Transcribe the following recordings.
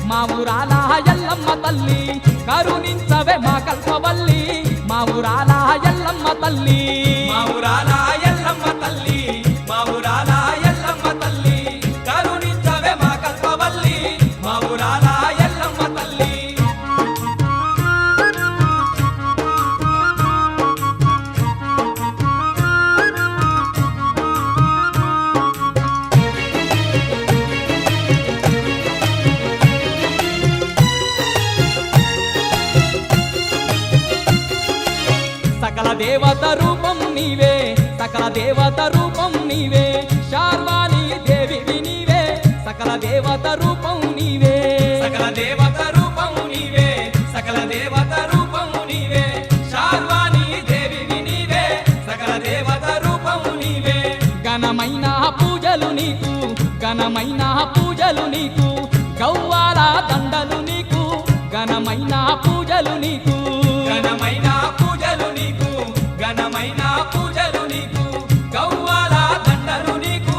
మా ఊరాల ఎల్లమ్మ తల్లి కరుణించవే మా కల్పవల్లి మా ఊరాల ఎల్లమ్మ తల్లి మా ఊరాల ఎల్లమ్మ తల్లి మా ఊరాల ఎల్లమ్మ తల్లి కరుణించవే మా కల్పవల్లి మా ఊరాల ఎల్లమ్మ తల్లి సకల దేవత రూపం నీవే సకల దేవత రూపం నీవే శార్వాణి దేవివి నీవే సకల దేవత రూపం నీవే సకల దేవత రూపం నీవే సకల దేవత రూపం నీవే శార్వాణి దేవివి నీవే సకల దేవత రూపం నీవే ఘనమైన పూజలు నీకు ఘనమైన పూజలు నీకు గౌవాల దండలు నీకు ఘనమైన పూజలు నీకు ఘనమైన పూజలు నీకు ఘనమైన పూజలు నీకు గౌవాల దండలు నీకు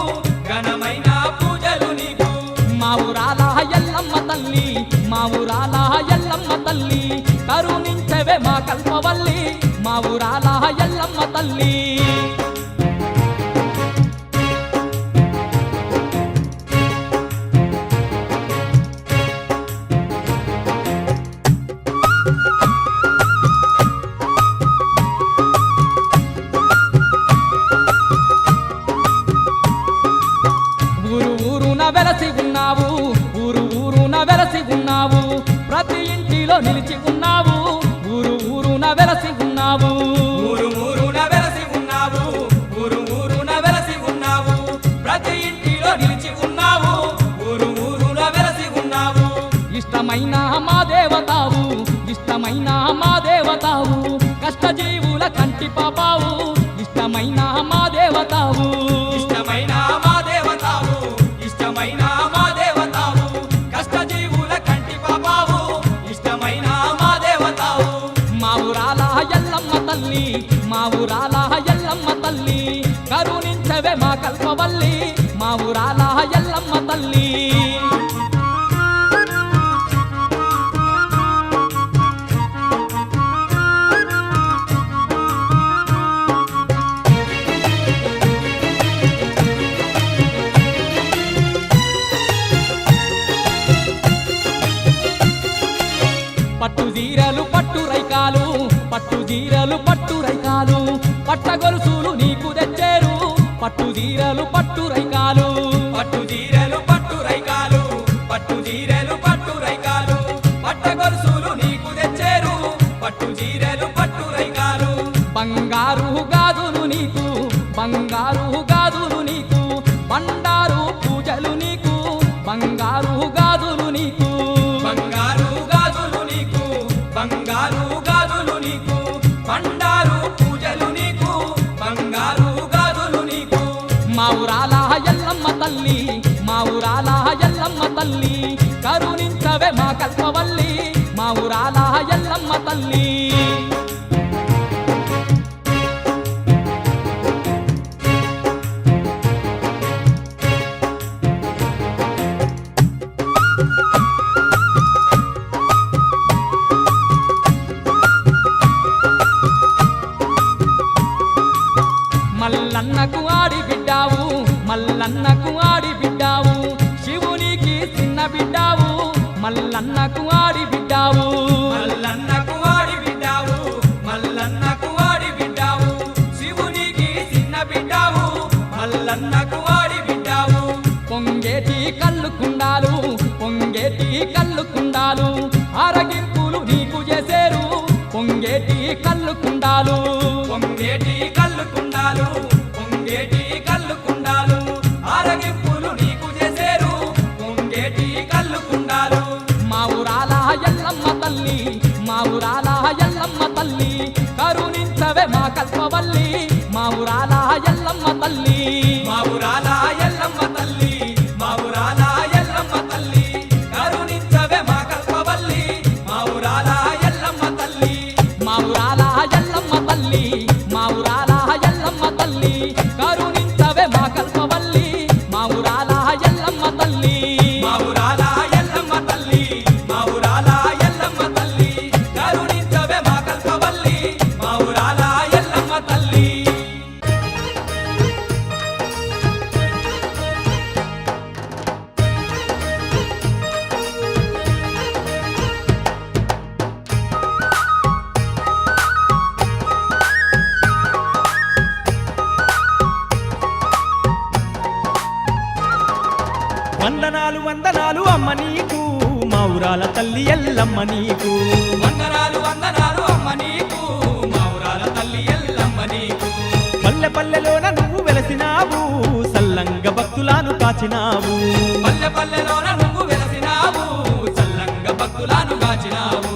ఘనమైన పూజలు నీకు మా ఊరాల ఎల్లమ్మ తల్లి మా ఊరాల ఎల్లమ్మ తల్లి కరుణించవే మా కల్పవల్లి మా ఊరాల ఎల్లమ్మ తల్లి ఊరు ఊరున వెలసి ఉన్నావు ఊరు ఊరున వెలసి ఉన్నావు ప్రతి ఇంటిలో నిలిచి ఉన్నావు ఊరు ఊరున వెలసి ఉన్నావు ఊరు ఊరున వెలసి ఉన్నావు ఊరు ఊరున వెలసి ఉన్నావు ప్రతి ఇంటిలో నిలిచి ఉన్నావు ఊరు ఊరున వెలసి ఉన్నావు ఇష్టమైన మా దేవతావు ఇష్టమైన మా దేవతావు కష్టజీవుల కంటి పాపావు ఇష్టమైన మా దేవతావు ఇష్టమైన మా దేవతావు ఇష్టమైన మా దేవతావు కష్టజీవుల కంటి పాపావు ఇష్టమైన మా దేవతావు మా ఊరాల ఎల్లమ్మ తల్లి మా ఊరాల ఎల్లమ్మ తల్లి కరుణించవే మా కల్పవల్లి మా ఊరాల ఎల్లమ్మ తల్లి పట్టు జీరలు పట్టు రైకాలు పట్టు జీరలు పట్టు రైకాలు పట్ట గొలుసులు నీకు తెచ్చేరు పట్టు జీరలు పట్టు రైకాలు పట్టు జీరెలు పట్టు రైకాలు పట్టు జీరెలు పట్టు రైకాలు పట్ట గొలుసులు నీకు తెచ్చేరు పట్టు జీరెలు పట్టు రైకాలు బంగారు గాజులు నీకు బంగారు గాజులు నీకు బండారు పూజలు నీకు బంగారు గాజులు నీకు బంగారు గాజులు నీకు బంగారు గాజులు నీకు బండారు పూజలు నీకు బంగారు గాజులు నీకు మా ఊరాల ఎల్లమ్మ తల్లి మా ఊరాల ఎల్లమ్మ తల్లి కరుణించవే మా కల్పవల్లి మా ఊరాల ఎల్లమ్మ తల్లి మల్లన్నకు ఆడి బిడ్డావు మల్లన్నకు ఆడి బిడ్డావు శివునికి చిన్న బిడ్డావు మల్లన్నకు ఆడి బిడ్డావు మల్లన్నకు వాడి బిడ్డావు మల్లన్నకు వాడి బిడ్డావు శివునికి చిన్న బిడ్డావు మల్లన్నకు వాడి బిడ్డావు పొంగేటి కళ్ళు కుండాలు పొంగేటి కళ్ళు కుండాలు ఆరగింపులు నీకు చేసేరు పొంగేటి కళ్ళు కుండాలు పొంగేటి కళ్ళు కుండాలు పొంగేటి కళ్ళు కుండాలు ఆరగింపులు నీకు చేసేరు పొంగేటి కళ్ళు కుండాలు మా ఊరాల ఎల్లమ్మ తల్లి మా ఊరాల ఎల్లమ్మ తల్లి కరుణించవే మా కల్పవల్లి మా ఊరాల ఎల్లమ్మ తల్లి మా ఊరాల ఎల్లమ్మ తల్లి మా ఊరాల ఎల్లమ్మ తల్లి కరుణించవే మా కల్పవల్లి మా ఊరాల ఎల్లమ్మ తల్లి మా ఊరాల ఎల్లమ్మ తల్లి మా ఊరాల ఎల్లమ్మ తల్లి కరుణించవే మా కల్పవల్లి మా ఊరాల ఎల్లమ్మ తల్లి మా ఊరాల ఎల్లమ్మ తల్లి ఊరాల తల్లి ఎల్లమ్మ నీకు వందనాలు వందనాలు అమ్మ నీకు మా ఊరాల తల్లి ఎల్లమ్మ నీకు పల్లె పల్లెలోన నువ్వు వెలసినావు సల్లంగ భక్తులను కాచినావు పల్లె పల్లెలోన నువ్వు వెలసినావు చల్లంగా భక్తులను కాచినావు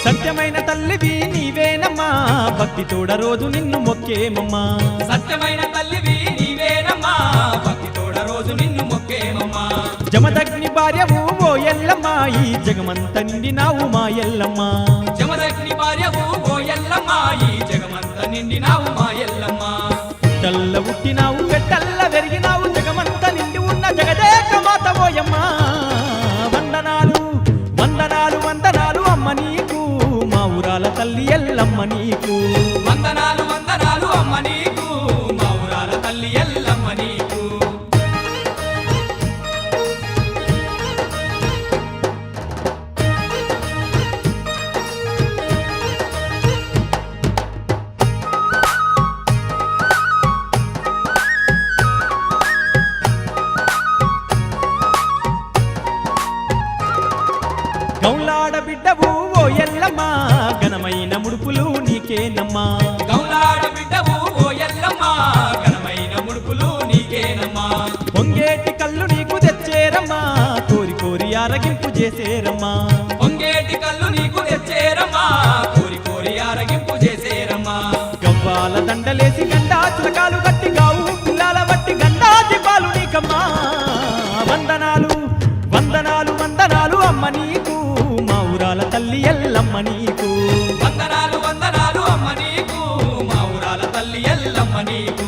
సత్యమైన తల్లివి నీవేనమ్మా భక్తి తోడ రోజు నిన్ను మొక్కేమమ్మా సత్యమైన తల్లివి నీవేనమ్మా భక్తి తోడ రోజు నిన్ను మొక్కేమమ్మా జమదగ్ని భార్యవు ఓ ఎల్లమ్మ ఈ జగమంత నిండినావు మా ఎల్లమ్మ జమదగ్ని భార్యవు ఓ ఎల్లమ్మ ఈ జగమంత నిండినావు మా ఎల్లమ్మ పుట్టల్ల పుట్టినావు వెట్టల్ల వెరిగినావు జగమంత నిండి ఉన్న జగదేక మాత ఓయమ్మ వందనాలు వందనాలు వందనాలు అమ్మ నీకు మా ఊరాల తల్లి ఎల్లమ్మ నీకు వందనాలు వందనాలు అమ్మ నీకు మా ఊరాల తల్లి ఎల్లమ్మ నీకు గౌలాడ బిడ్డవు ఓ ఎల్లమ్మ ఘనమైన ముడుపులు నీకేనమ్మా గౌలాడ బిడ్డవు ఓ ఎల్లమ్మ ఘనమైన ముడుపులు నీకేనమ్మా పొంగేటి కళ్ళు నీకు తెచ్చేరమ్మా కోరి కోరి ఆరగింపు చేసేరమ్మా పొంగేటి కళ్ళు నీకు తెచ్చేరమ్మా కోరి కోరి ఆరగింపు చేసేరమ్మా గవ్వాల దండలేసి గండా చిలకాలు గట్టి గావు పిల్లల బట్టి గండా దీపాలు నీకమ్మా వందనాలు వందనాలు వందనాలు అమ్మ నీకు మా ఊరాల తల్లి ఎల్లమ్మ నీకు వందనాలు వందనాలు అమ్మ నీకు మా ఊరాల తల్లి ఎల్లమ్మ నీకు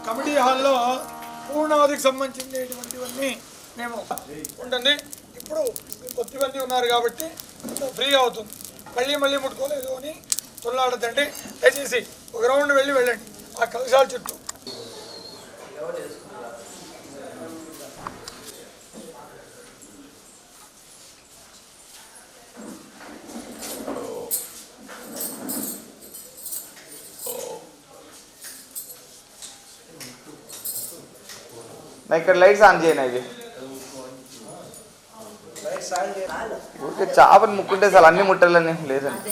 కమిటీ హాల్లో పూర్ణావధికి సంబంధించినటువంటివన్నీ మేము ఉంటుంది. ఇప్పుడు కొద్దిమంది ఉన్నారు కాబట్టి ఫ్రీగా అవుతుంది. మళ్ళీ ముట్టుకోలేదు అని తొల్లాడదండి. దయచేసి ఒక రౌండ్ వెళ్ళండి ఆ కలశాల చుట్టూ. ఇక్కడ లైట్స్ ఆన్ చేయను. ఇవి ఊరికే చేపలు ముక్కుంటే అసలు అన్ని ముట్టాలని లేదండి.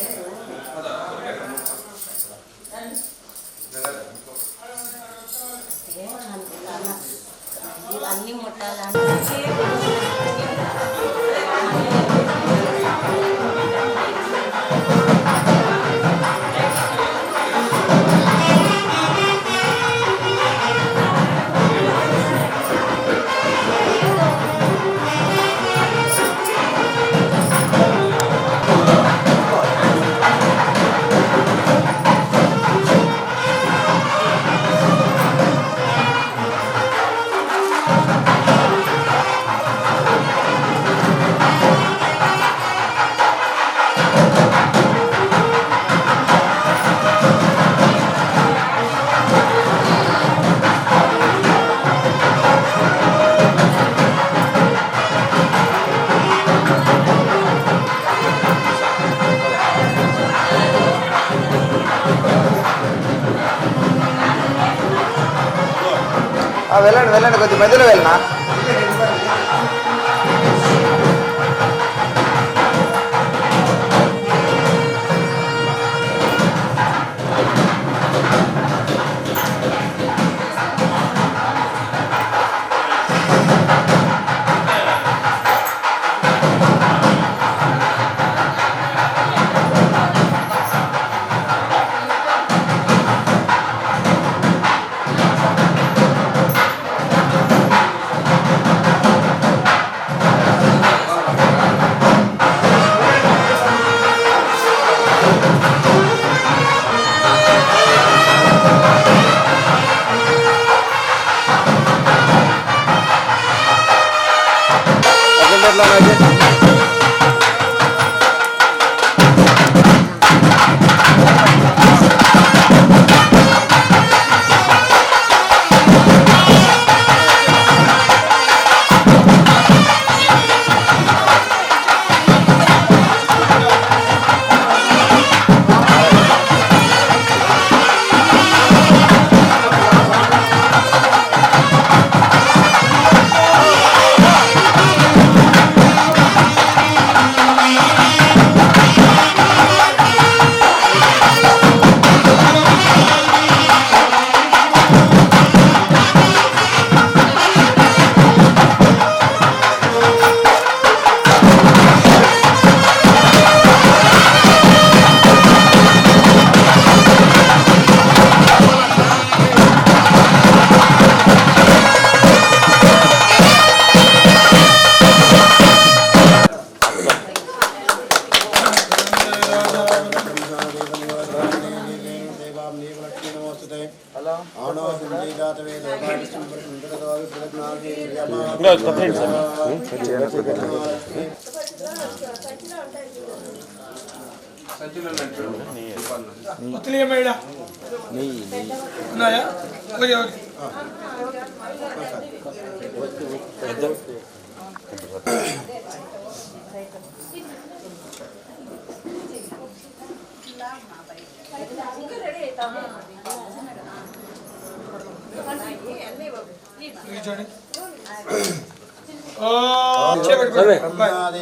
అన్ని ముట్టాలని వెళ్ళండి కొద్ది మధ్యలో వెళ్ళనా.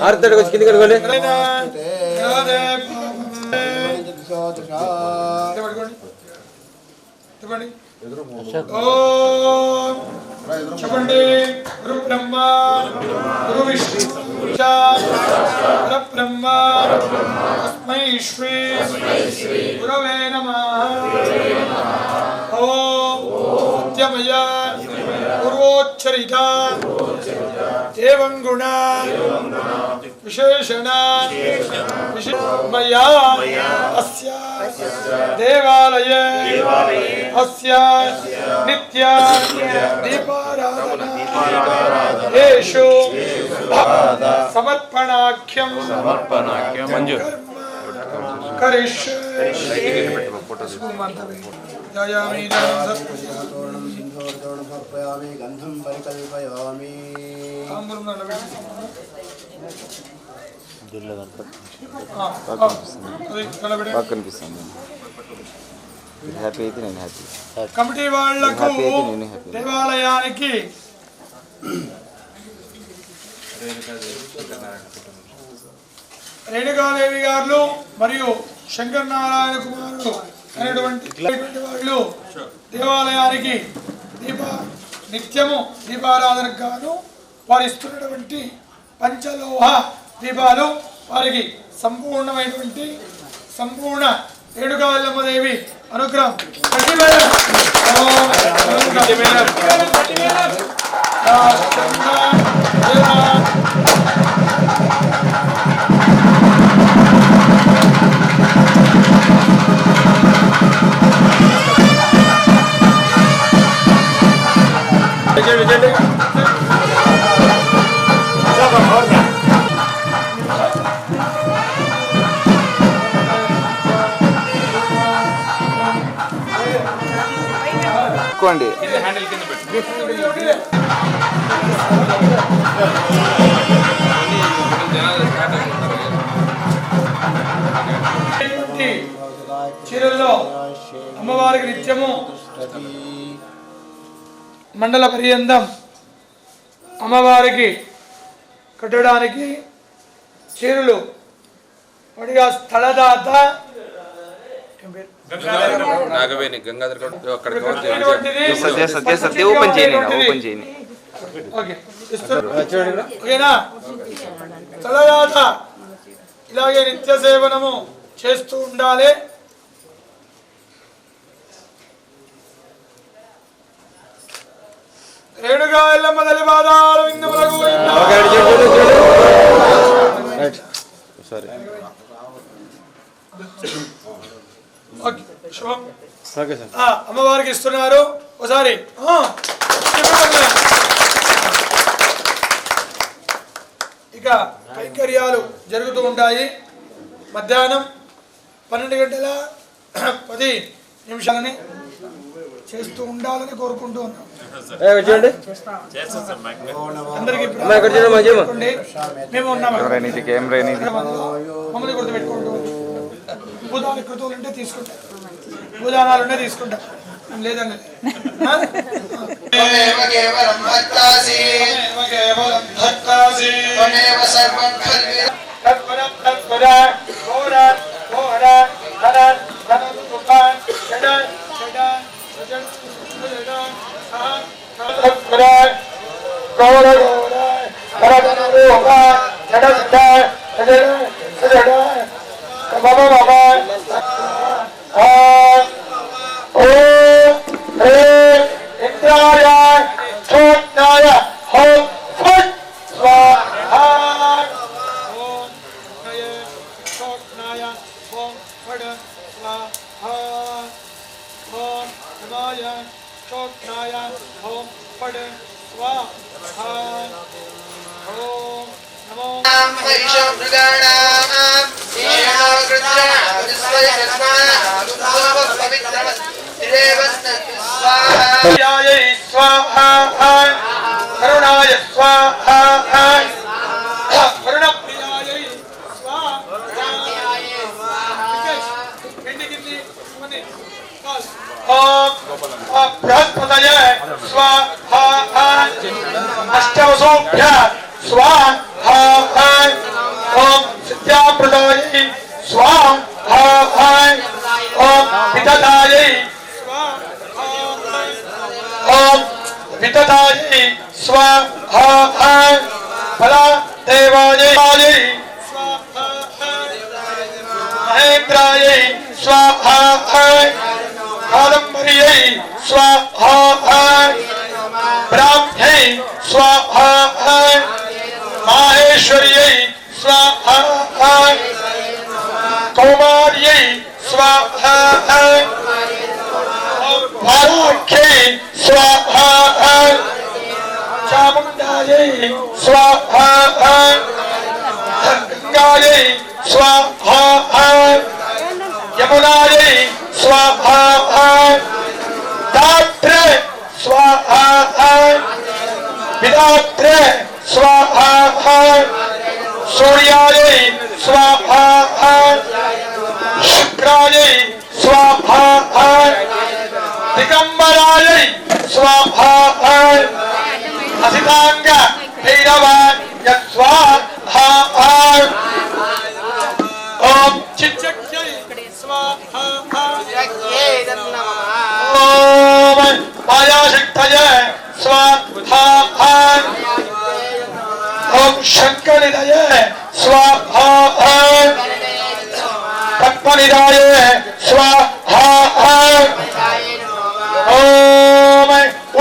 ఆర్తడికి వచ్చి కిందికి వెళ్ళి చెప్పండి. ఓం చెప్పండి. గురు బ్రహ్మ గురు విష్ణు పరబ్రహ్మ తస్మై శ్రీ గురవే నమః. ఓం సత్యమయ పూర్వోచ్చరిత ఏవం గుణ విశేషణ మయా అస్య దేవాలయ అస్య నిత్య దీపారాధన యేషు సమర్పణాఖ్యం కరిష్యే. గంధం పరికల్పయామి. హ్యాపీ అయితే నేను హ్యాపీ. కమిటీ వాళ్లకు దేవాలయానికి రేణుకాదేవి గారు మరియు శంకర్ నారాయణ కుమారుడు అనేటువంటి వాళ్ళు దేవాలయానికి నిత్యము దీపారాధనకు గాను వారు ఇస్తున్నటువంటి పంచలోహ దీపాలు వారికి సంపూర్ణమైనటువంటి సంపూర్ణ రేణుకాదేవి అనుగ్రహం. ఎక్కువండి. చీరల్లో అమ్మవారికి నిత్యము మండల పర్యంతం అమ్మవారికి కట్టడానికి చీరలు వాడిగా స్థలదాత నాగవేణి గంగాధర్ ఓపెన్ చేయని ఓకేనా. స్థలదాత ఇలాగే నిత్య సేవనము చేస్తూ ఉండాలి. రేణుగా ఎల్లమ్మ తల్లి పాదాల విందములకు అమ్మవారికి ఇస్తున్నారు. ఒకసారి ఇక కైంకర్యాలు జరుగుతూ ఉంటాయి. మధ్యాహ్నం 12:10 చేస్తూ ఉండాలని కోరుకుంటూ ఉన్నాం. అందరికీ మేము ఉన్నాము. మమ్మల్ని గుర్తుపెట్టుకుంటూ భూదాన కృతువులు ఉంటే తీసుకుంటాం, భూదానాలు ఉంటే తీసుకుంటాం, లేదండి. विततायै स्वाहा फला देवायै स्वाहा महेन्द्रायै स्वाहा कादम्बर्यै स्वाहा ब्राह्म्यै स्वाहा माहेश्वर्यै स्वाहा कौमार्यै स्वाहा वाराख्यै स्वाहा चामुण्डायै स्वाहा गंगायै स्वाहा यमुनायै स्वाहा दात्रे स्वाहा विदात्रे स्वाहा सूर्यायै स्वाहा शुक्रायै स्वाहा दिगंबरायै स्वाहा असितांग भैरवाय स्वाहा ओम चिच्चक्यै स्वाहा ओम मायाशक्तये स्वाहा ओम शंकरनिधये स्वाहा पद्मनिधये स्वाहा ओम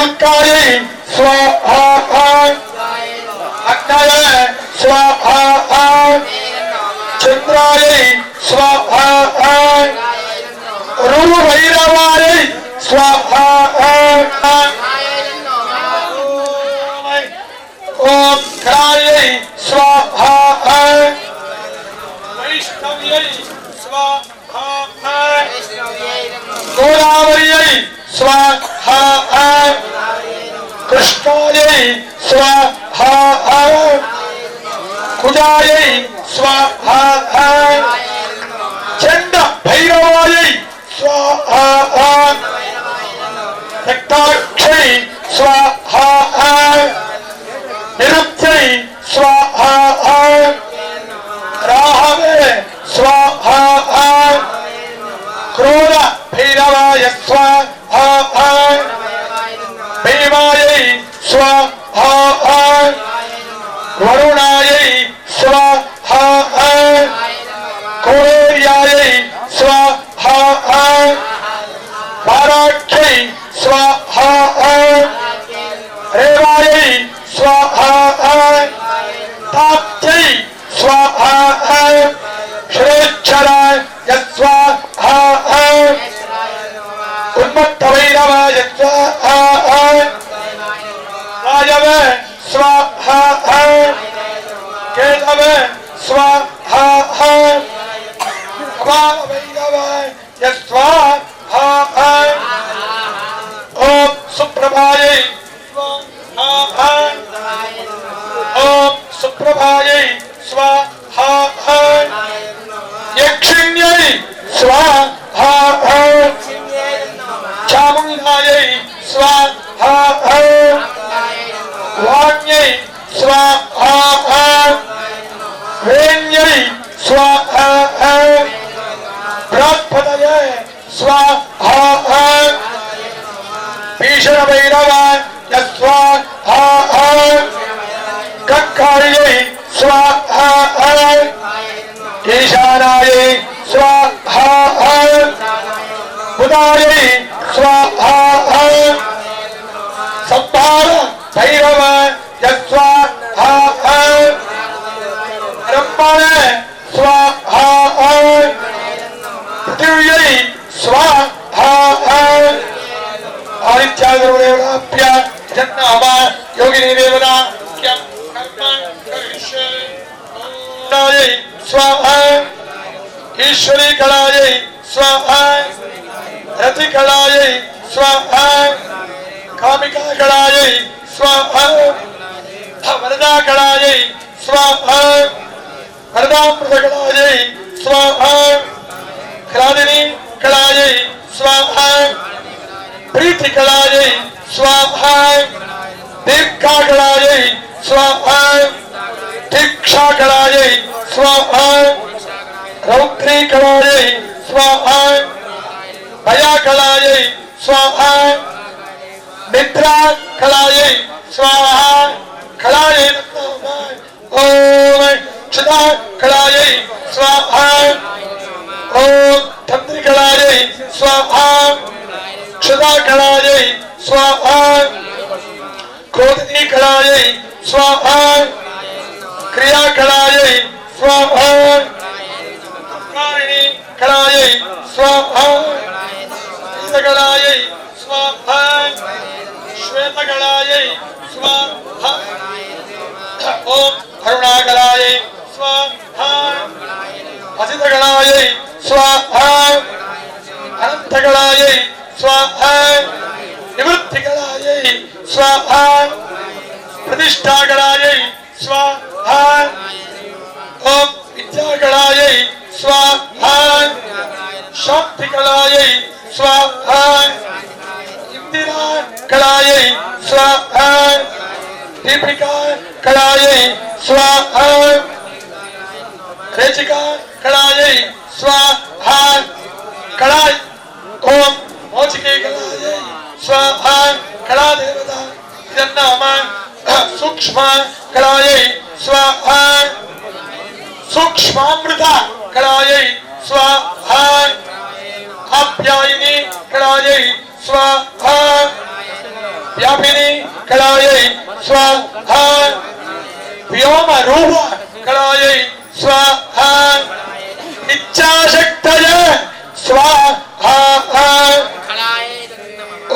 उत्कायै स्वाहा अग्नये स्वाहा चंद्रायै स्वाहा रूपभैरवायै स्वाहा ओम करायै स्वाहा वैष्णव्यै स्वाहा गोदावर्यै स्वाहा कृष्णायै स्वाहा कुजायै स्वाहा चंड भैरवायै स्वाहा रक्ताक्षै स्वाहा निरुक्त्यै स्वाहा राहवे स्वाहा क्रोध भैरवाय स्वाहा भीमायै स्वाहा वरुणायै स्वाहा कुबेर्यायै स्वाहा वाराख्यै स्वाहा रेवायै स्वाहा ताप्त्यै स्वाहा श्रेच्छराय स्वाहा उन्मत्तभैरवाय स्वाहा राजवे स्वाहा केतवे स्वाहा कपालभैरवाय स्वाहा ओम सुप्रभायै स्वाहा ओम सुप्रभायै स्वाहा यक्षिण्यै स्वाहा चामुण्डायै स्वाहा वाण्यै स्वाहा वेण्यै स्वाहा बृहस्पतये स्वाहा भीषणभैरवाय स्वाहा कक्कार्यै स्वाहा ईशानायै स्वाहा बुधायै स्वाहा संभार भैरवाय स्वाहा ब्रह्मणे स्वाहा पृथिव्यै स्वाहा आदित्याग्रदेवताभ्य जन्नामा योगिनी देवता क्या कर्म करिष्ये ओम स्वाहा ईश्वरी कलायै स्वाहा रति कलायै स्वाहा कामिका कलायै स्वाहा वरदा कलायै स्वाहा वरदामृत कलायै स्वाहा ह्लादिनी कलायै स्वाहा प्रीति कलायै स्वाहा दीर्घा कलायै स्वाहा दीक्षा कलायै स्वाहा रौद्री कलायै स्वाहा भया कलायै स्वाहा चैत्र कलायै स्वाहा कलायै ओम क्षुधा कलायै स्वाहा ओम तंत्री कलायै स्वाहा क्षुधा कलायै स्वाहा क्रोधनी कलायै स्वाहा क्रिया कलायै स्वाहा कारिणी कलायै स्वाहा कलायै स्वाहा श्वेत कलायै स्वाहा ओम करुणा कलायै स्वाहा असित कलायै स्वाहा अनंत कलायै स्वाहा निवृत्ति कलायै स्वाहा प्रतिष्ठा कलायै स्वाहा ओम विद्या कलायै स्वाहा शांति कलायै स्वाहा इंदिरा कलायै स्वाहा दीपिका कलायै स्वाहा रेचिका कलायै स्वाहा कलाय ओम मोचिके कलायै स्वाहा कला देवता जन्नाम सूक्ष्म कलायै स्वाहा सूक्ष्मामृत कलायै स्वाहा आप्यायिनी कलायै स्वाहा व्यापिनी कलायै स्वाहा व्योम रूप कलायै स्वाहा इच्छाशक्तय स्वाहा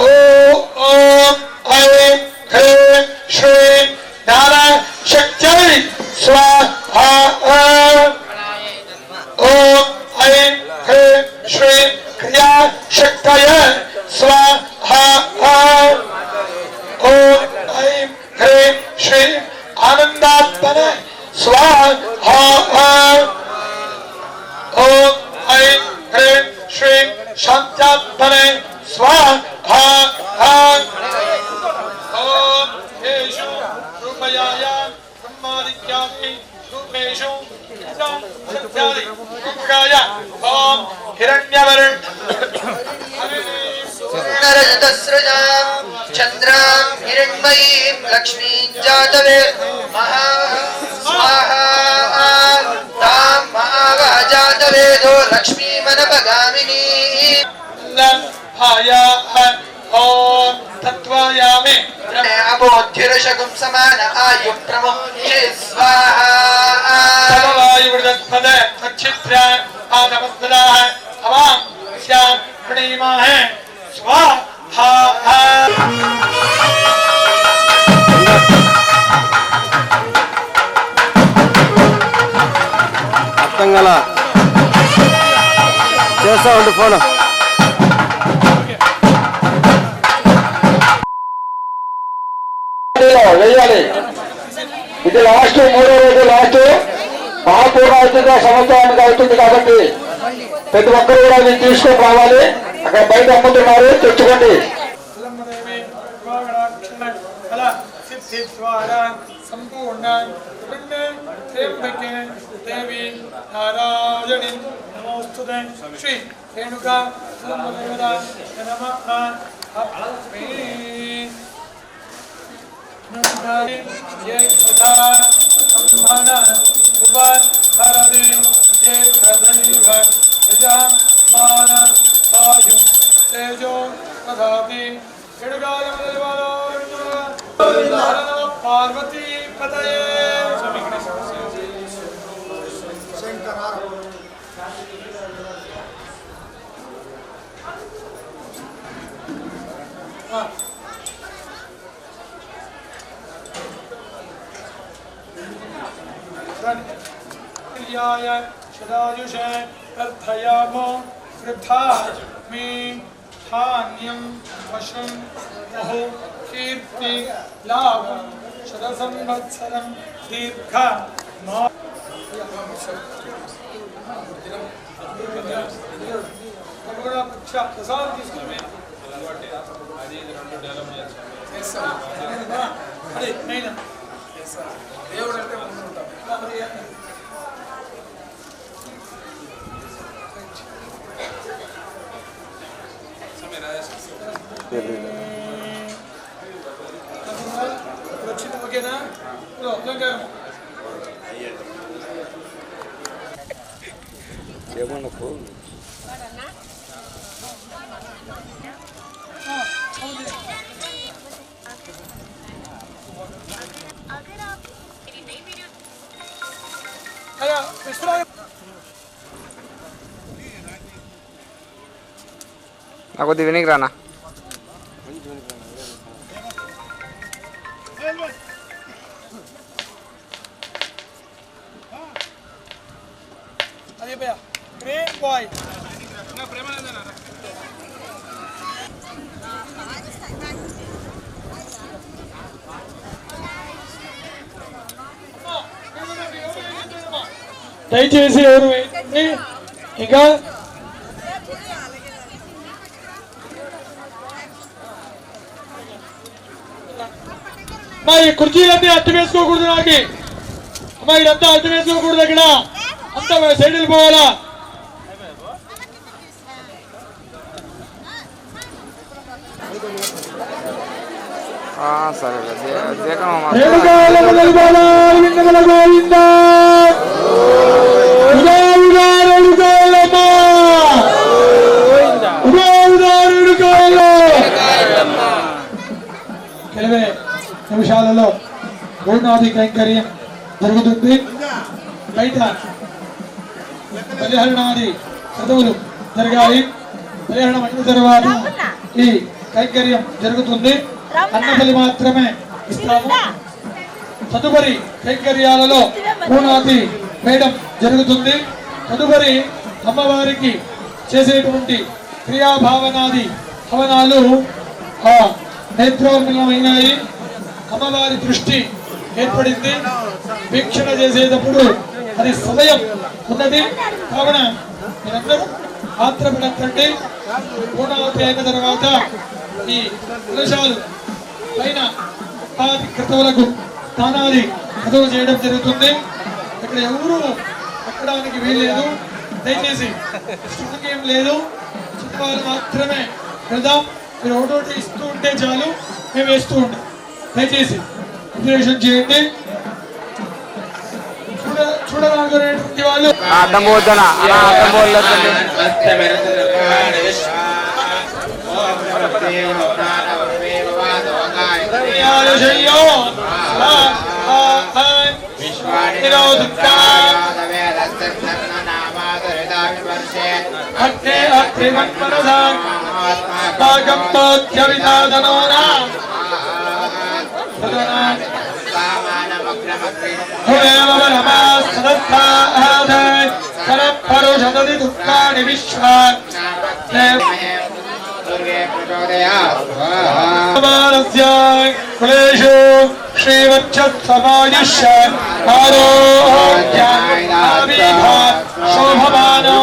ओम ऐं ह्रीं श्रीं नारायण शक्त्यै स्वाहा ओम ऐं ह्रीं श्रीं क्रिया शक्तय स्वाहा ओम ऐं ह्रीं श्रीं आनंदात्मने स्वाहा ओम ऐं ह्रीं श्रीं शांत्यात्मने स्वाहा ओम येषु रूपयाय ब्रह्मादित्यादि रूपेषु सत्यादि रूपकाय ओम हिरण्यवर्ण रजतस्रजां चन्द्रां हिरण्मयीं लक्ष्मीं जातवे महा स्वाहा तां महावाजातवेदो लक्ष्मीमनपगामिनी लम्हाया ओम तत्वायामि अबोध्युरशकुं समान आयु प्रमुखे स्वाहा सर्ववायुर्दत्पद सच्छिद्रा आनमस्तदाः अवां स्यां प्रणीमहे स्वाहा అర్థం గల చేస్తా ఉండు ఫోన్ వేయాలి. ఇది లాస్ట్ 3వ రోజు లాస్ట్ మహాపూర్ణావతిగా సంవత్సరానికి అవుతుంది కాబట్టి ప్రతి ఒక్కరు కూడా మీరు తీసుకొని రావాలి. అక్కడ బయట అమ్ముతున్నారు, తెచ్చుకోండి. संपूर्ण त्र्यंबके देवी नारायणी नमोस्तुते श्री रेणुका देवता नमः ये कथा संभान उपान हरदि ये कदैव यजमान आयु तेजो तथापि पार्वती पतये सदायुषे अर्थयामो वृथा मे धान्यं पशुं बहु कीर्ति लाभं शतसंवत्सरं दीर्घ प्रसाद తీసుకుని అదే మెయిన్ దేవుడు అంటే మనం ఉంటాం ఓకేనా అలంకారం అయ్యా విశ్రాంతి నాకు కొద్ది వినికి రానా అదే భయ్యా గ్రేట్ బాయ్ దయచేసి ఎవరు వేయండి ఇంకా అమ్మా ఈ కుర్చీలన్నీ అట్టు వేసుకోకూడదు నాకు అమ్మా ఇదంతా అట్టు వేసుకోకూడదు ఇక్కడ అంతా సైడ్ వెళ్ళిపోవాలా సరే ಕೆಲವೇ నిమిషాలలో పూర్ణాది కైంకర్యం జరుగుతుంది బయట పరిహరణాది చదువులు జరగాలి పరిహరణ అయిన తర్వాత ఈ కైంకర్యం జరుగుతుంది అన్నబలి మాత్రమే ఇస్తాము తదుపరి కైంకర్యాలలో పూర్ణాది వేయడం జరుగుతుంది తదుపరి అమ్మవారికి చేసేటువంటి క్రియాభావనాది హవనాలు నేత్రోన్మలమైనాయి అమ్మవారి దృష్టి ఏర్పడింది వీక్షణ చేసేటప్పుడు అది సమయం ఉన్నది కావున మీరందరూ ఆత్రపడకండి పూర్ణావతి అయిన తర్వాత ఈ కలశాలు పైన ఆది క్రతువులకు దానాది క్రతువులు చేయడం జరుగుతుంది ఇక్కడ ఎవరు ఎక్కడానికి వీల్లేదు దయచేసి స్ట్రాంగ్ ఏం లేదు చిన్నవాళ్ళు మాత్రమే వెళ్దాం మీరు ఒకటోటి ఇస్తూ ఉంటే చాలు మేము వేస్తూ ఉంటాం దయచేసి అబ్జర్వేషన్ చేయండి చూడాలనుకునేటువంటి వాళ్ళు అర్థం పోతున్నా అర్థం పోలేదు శ్రీవచ్చమాయుష్య శోభమానో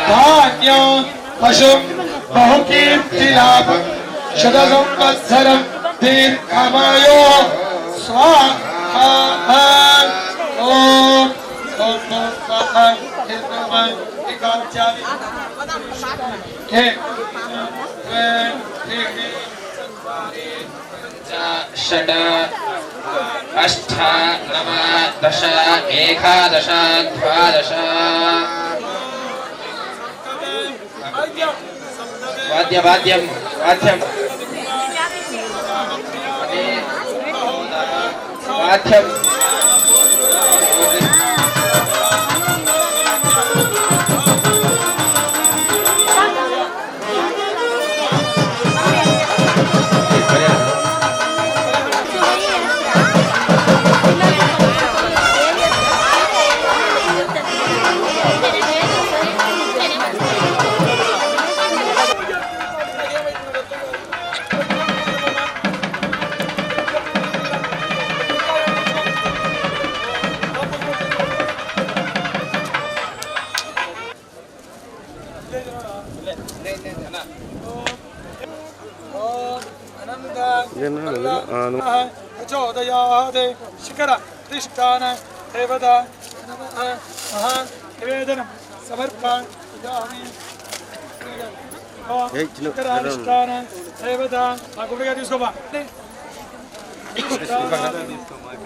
ధాన్యం పశు బహుకీర్తిలాభం శత సంవత్సరం దీర్ఘమాయో స్వాహా ఓం षट् अष्ट नव दश एकादश द्वादश वाद्यं वाद्यं वाद्यं ప్రచోదయాదే శిఖర అధిష్టాన దేవతా మహా నివేదనం సమర్పయామి శిఖరాధిష్టాన ఆ గుడిగా తీసుకోబా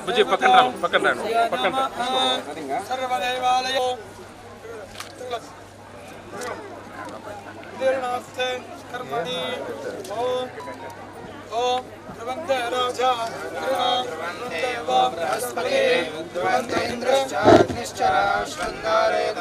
బుజ్జి పక్కన రా పక్కన రా పక్కన రా సర్వదేవాలయ నమస్తే కర్మణి ఓం ఓం ధ్రువంతే రాజా ధ్రువంతే వా బృహస్పతి ధ్రువంతే ఇంద్రశ్చ అగ్నిశ్చ శ్వంగారేణ